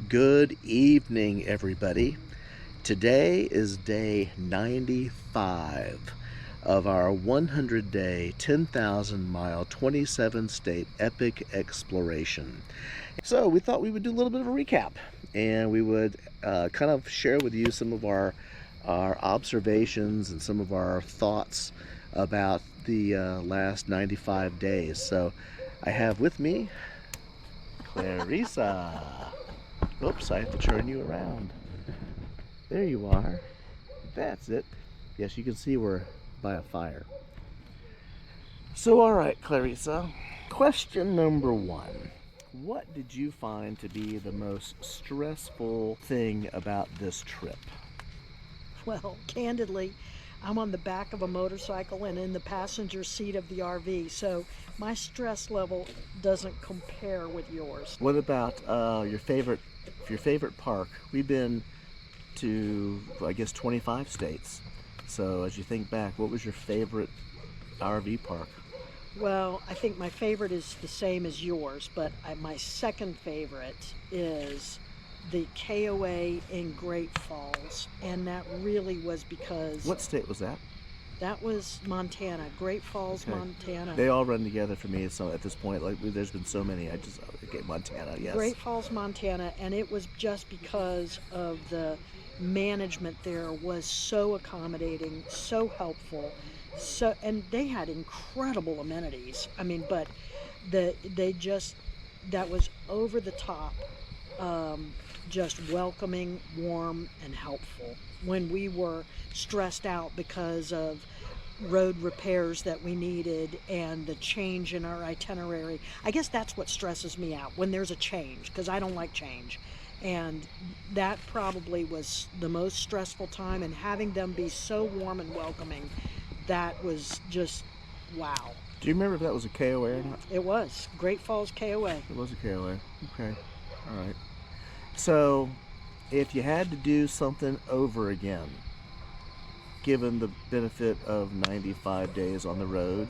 Good evening, everybody. Today is day 95 of our 100-day, 10,000 mile, 27 state epic exploration. So, we thought we would do a little bit of a recap and we would kind of share with you some of our observations and some of our thoughts about the last 95 days. So, I have with me Clarissa. Oops, I have to turn you around. There you are. That's it. Yes, you can see we're by a fire. So, all right, Clarissa. Question number one. What did you find to be the most stressful thing about this trip? Well, candidly, I'm on the back of a motorcycle and in the passenger seat of the RV, so my stress level doesn't compare with yours. What about your favorite park? We've been to, I guess, 25 states. So as you think back, what was your favorite RV park? Well, I think my favorite is the same as yours, but my second favorite is the KOA in Great Falls, and that really was because What state was that? that was Montana, Great Falls, Okay. Montana. They all run together for me. So at this point, like there's been so many, I just okay, Montana. Yes. Great Falls, Montana, and it was just because of the management there was so accommodating, so helpful, and they had incredible amenities. I mean, but they just that was over the top, just welcoming, warm, and helpful when we were stressed out because of road repairs that we needed and the change in our itinerary. I guess that's what stresses me out when there's a change because I don't like change. And that probably was the most stressful time, and having them be so warm and welcoming, that was just wow. Do you remember if that was a KOA or not? It was Great Falls KOA. It was a KOA. Okay. All right. So, if you had to do something over again, given the benefit of 95 days on the road,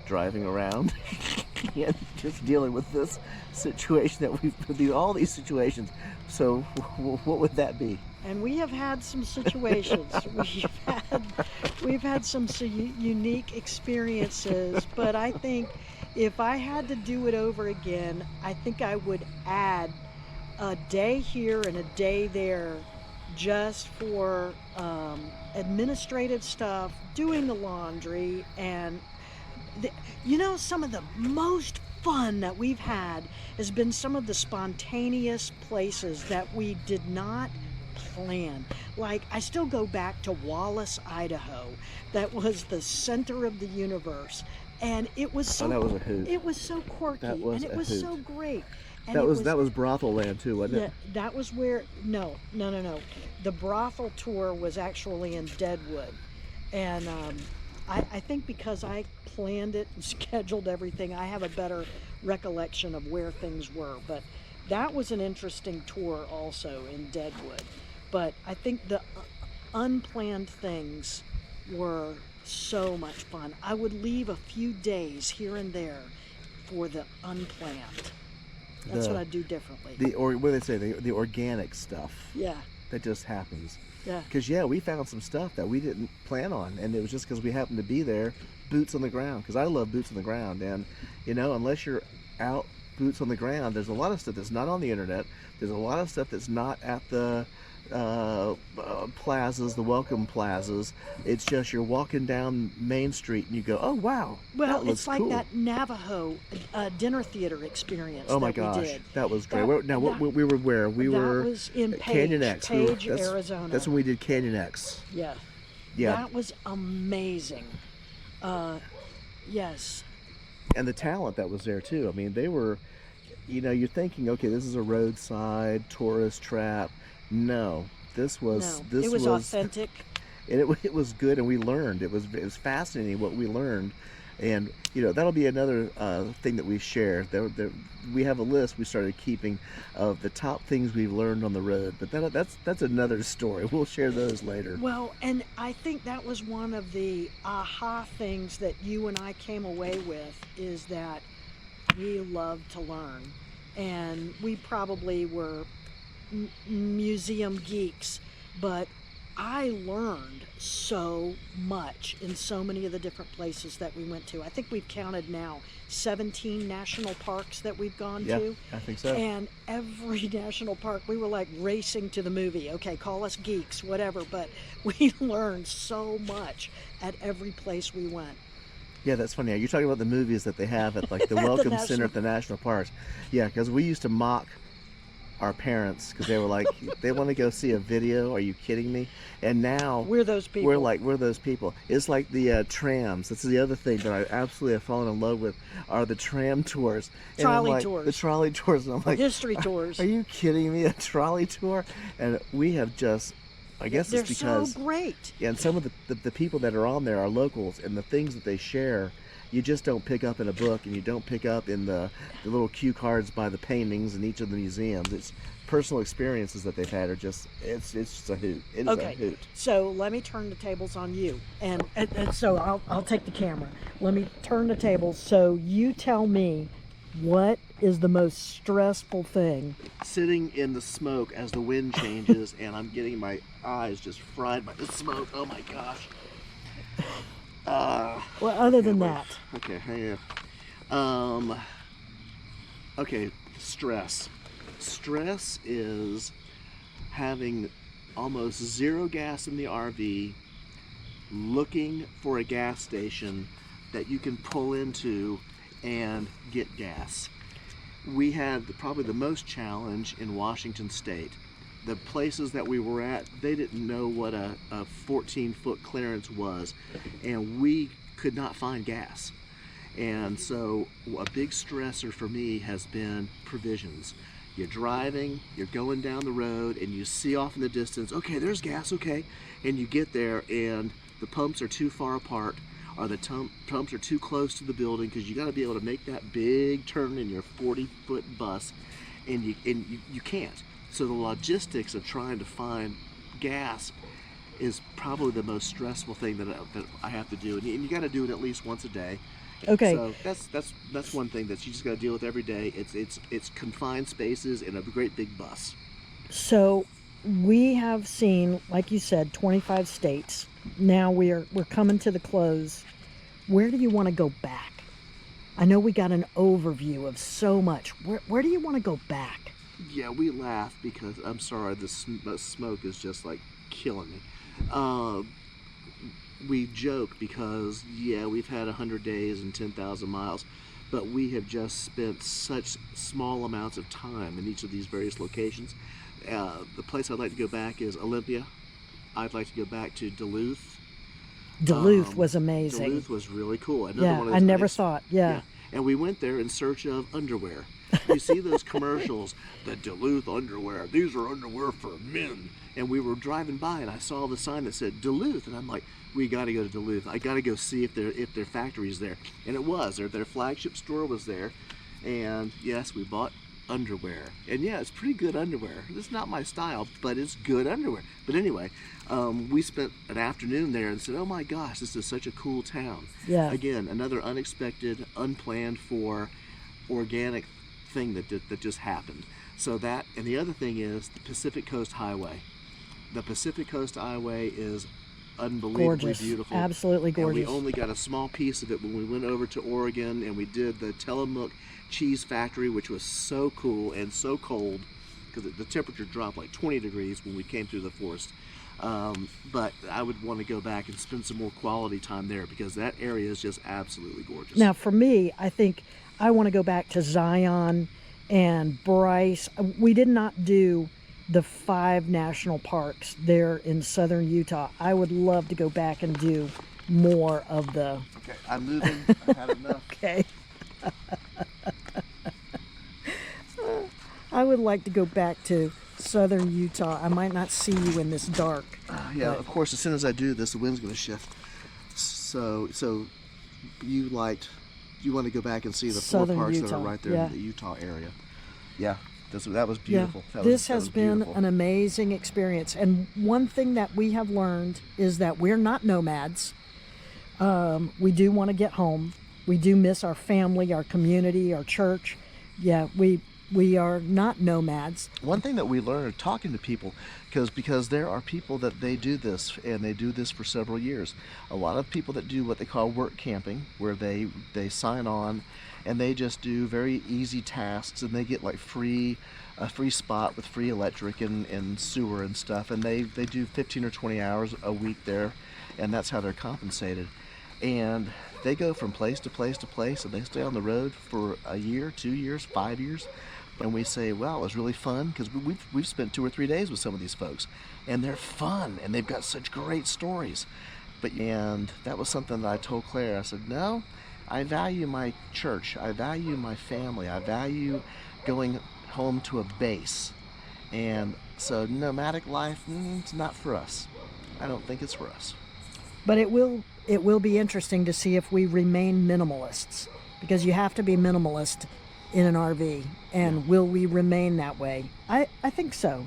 driving around, and just dealing with this situation that we've all these situations. So, what would that be? And we have had some situations. We've had some unique experiences, but I think if I had to do it over again, I think I would add a day here and a day there just for administrative stuff, doing the laundry, and some of the most fun that we've had has been some of the spontaneous places that we did not plan. Like, I still go back to Wallace, Idaho. That was the center of the universe, and it was so that was a hoot. it was so quirky, and it was so great. And that was brothel land too, wasn't it? Yeah, that was where no. The brothel tour was actually in Deadwood, and I think because I planned it and scheduled everything, I have a better recollection of where things were. But that was an interesting tour also in Deadwood. But I think the unplanned things were so much fun. I would leave a few days here and there for the unplanned. That's what I do differently. What do they say? The organic stuff. Yeah. That just happens. Yeah. Because we found some stuff that we didn't plan on, and it was just because we happened to be there, boots on the ground. Because I love boots on the ground, and unless you're out boots on the ground, there's a lot of stuff that's not on the internet. There's a lot of stuff that's not at the plazas, the welcome plazas. It's just you're walking down Main Street and you go, oh wow, well, that looks it's like cool. That Navajo dinner theater experience. Oh my that we gosh, did. that was great. We were where? We were That was in at Canyon X. Page, Arizona. That's when we did Canyon X. Yeah. Yeah. That was amazing. Yes. And the talent that was there too. I mean, they were, you're thinking, okay, this is a roadside tourist trap. No, it was authentic, and it was good, and we learned. It was fascinating what we learned, and that'll be another thing that we share. We have a list we started keeping of the top things we've learned on the road, but that's another story. We'll share those later. Well, and I think that was one of the aha things that you and I came away with, is that we love to learn, and we probably were museum geeks, but I learned so much in so many of the different places that we went to. I think we've counted now 17 national parks that we've gone Yeah, to. I think so. And every national park, we were like racing to the movie. Okay, call us geeks, whatever, but we learned so much at every place we went. Yeah, that's funny. You're talking about the movies that they have at like the Welcome Center at the national parks. Yeah, because we used to mock our parents because they were like, they want to go see a video. Are you kidding me? And now We're those people. we're those people. It's like the trams. That's the other thing that I absolutely have fallen in love with are the tram tours. And I'm Trolley like, tours. The trolley tours. And I'm like, History tours. Are you kidding me? A trolley tour? And we have just, I guess They're it's because, so great. yeah, and some of the people that are on there are locals, and the things that they share, you just don't pick up in a book, and you don't pick up in the little cue cards by the paintings in each of the museums. It's personal experiences that they've had are just, it's just a hoot. It is Okay, a hoot. so let me turn the tables on you, and so I'll take the camera. Let me turn the tables. So you tell me, what is the most stressful thing? Sitting in the smoke as the wind changes, and I'm getting my eyes just fried by the smoke. Oh my gosh. Well, other than wait. that, Okay, hang on. Okay, stress. Stress is having almost zero gas in the RV, looking for a gas station that you can pull into and get gas. We had probably the most challenge in Washington State. The places that we were at, they didn't know what a 14-foot clearance was, and we could not find gas. And so a big stressor for me has been provisions. You're driving, you're going down the road, and you see off in the distance, okay, there's gas, okay. And you get there, and the pumps are too far apart, or the pumps are too close to the building, because you got to be able to make that big turn in your 40-foot bus, and you can't. So the logistics of trying to find gas is probably the most stressful thing that I have to do, and you got to do it at least once a day. okay. So that's one thing that you just got to deal with every day. It's confined spaces in a great big bus. So we have seen, like you said, 25 states. Now we're coming to the close. Where do you want to go back? I know we got an overview of so much. Where do you want to go back? Yeah, we laugh because, I'm sorry, the smoke is just like killing me. We joke because, yeah, we've had 100 days and 10,000 miles, but we have just spent such small amounts of time in each of these various locations. The place I'd like to go back is Olympia. I'd like to go back to Duluth. Duluth was amazing. Duluth was really cool. Another Yeah, one of I those never thought. Yeah. And we went there in search of underwear. You see those commercials, the Duluth underwear. These are underwear for men. And we were driving by, and I saw the sign that said Duluth, and I'm like, we got to go to Duluth. I got to go see if their factory's there. And it was. Their flagship store was there. And yes, we bought underwear. And yeah, it's pretty good underwear. It's not my style, but it's good underwear. But anyway, we spent an afternoon there and said, oh my gosh, this is such a cool town. Yeah. Again, another unexpected, unplanned for, organic thing that just happened. So that, and the other thing is the Pacific Coast Highway. The Pacific Coast Highway is unbelievably Gorgeous. beautiful. Absolutely gorgeous. And we only got a small piece of it when we went over to Oregon, and we did the Tillamook Cheese Factory, which was so cool and so cold because the temperature dropped like 20 degrees when we came through the forest. But I would want to go back and spend some more quality time there because that area is just absolutely gorgeous. Now, for me, I think I want to go back to Zion and Bryce. We did not do the 5 national parks there in southern Utah. I would love to go back and do more of the... Okay, I'm moving. I've had enough. Okay. I would like to go back to southern Utah. I might not see you in this dark. Yeah, of course, as soon as I do this, the wind's going to shift. So you want to go back and see the Southern 4 parks that Utah, are right there yeah. in the Utah area. Yeah, that was beautiful. Yeah, That this was has been beautiful. an amazing experience. And one thing that we have learned is that we're not nomads. We do want to get home. We do miss our family, our community, our church. Yeah, we We are not nomads. One thing that we learned talking to people, because there are people that they do this and they do this for several years. A lot of people that do what they call work camping, where they sign on and they just do very easy tasks, and they get like a free spot with free electric and sewer and stuff, and they do 15 or 20 hours a week there, and that's how they're compensated. And they go from place to place to place, and they stay on the road for a year, 2 years, 5 years. And we say, well, it was really fun, because we've spent 2 or 3 days with some of these folks, and they're fun, and they've got such great stories. And that was something that I told Claire. I said, no, I value my church, I value my family, I value going home to a base. And so nomadic life, it's not for us. I don't think it's for us. But it will be interesting to see if we remain minimalists, because you have to be minimalist in an RV. And will we remain that way? I think so.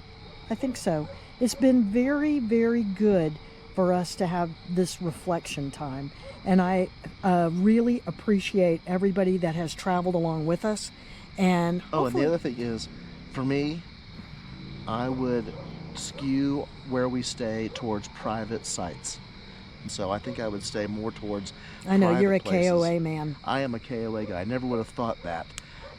I think so. It's been very, very good for us to have this reflection time. And I really appreciate everybody that has traveled along with us. And and the other thing is, for me, I would skew where we stay towards private sites. So I think I would stay more towards I know you're a places. KOA man. I am a KOA guy. I never would have thought that.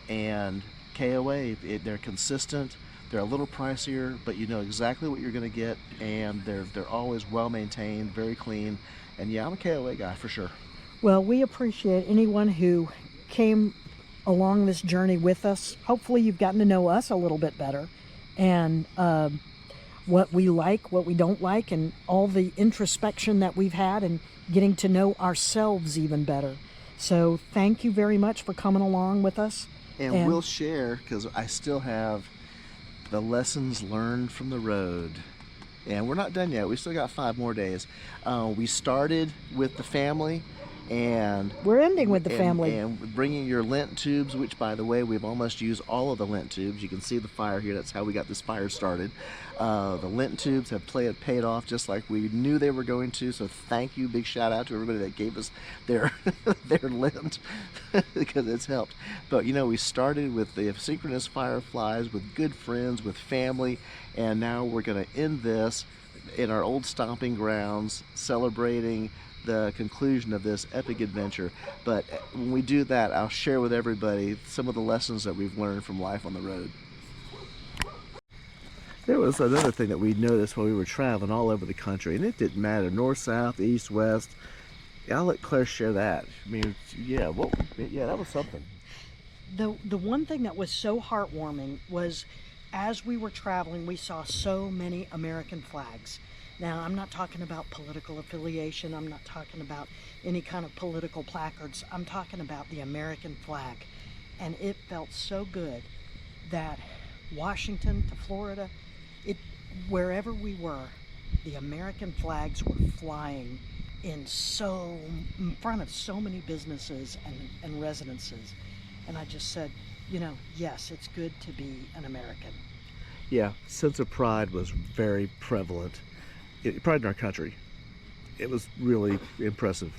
And KOA, they're consistent. They're a little pricier, but you know exactly what you're going to get, and they're always well maintained, very clean. And yeah, I'm a KOA guy for sure. Well, we appreciate anyone who came along this journey with us. Hopefully you've gotten to know us a little bit better, and what we like, what we don't like, and all the introspection that we've had, and getting to know ourselves even better. So thank you very much for coming along with us. And we'll share, because I still have the lessons learned from the road. And we're not done yet. We still got 5 more days. We started with the family, and we're ending with the family. And bringing your Lent tubes, which, by the way, we've almost used all of the Lent tubes. You can see the fire here. That's how we got this fire started. The Lent tubes have paid off just like we knew they were going to. So thank you. Big shout out to everybody that gave us their their Lent, because it's helped. But, you know, we started with the synchronous fireflies, with good friends, with family, and now we're going to end this in our old stomping grounds, celebrating the conclusion of this epic adventure. But when we do that, I'll share with everybody some of the lessons that we've learned from life on the road. There was another thing that we noticed while we were traveling all over the country, and it didn't matter, north, south, east, west. I'll let Claire share that. I mean, yeah, that was something. The one thing that was so heartwarming was, as we were traveling, we saw so many American flags. Now, I'm not talking about political affiliation. I'm not talking about any kind of political placards. I'm talking about the American flag. And it felt so good that Washington to Florida, wherever we were, the American flags were flying in front of so many businesses and residences. And I just said, you know, yes, it's good to be an American. Yeah, sense of pride was very prevalent. Pride in our country. It was really impressive.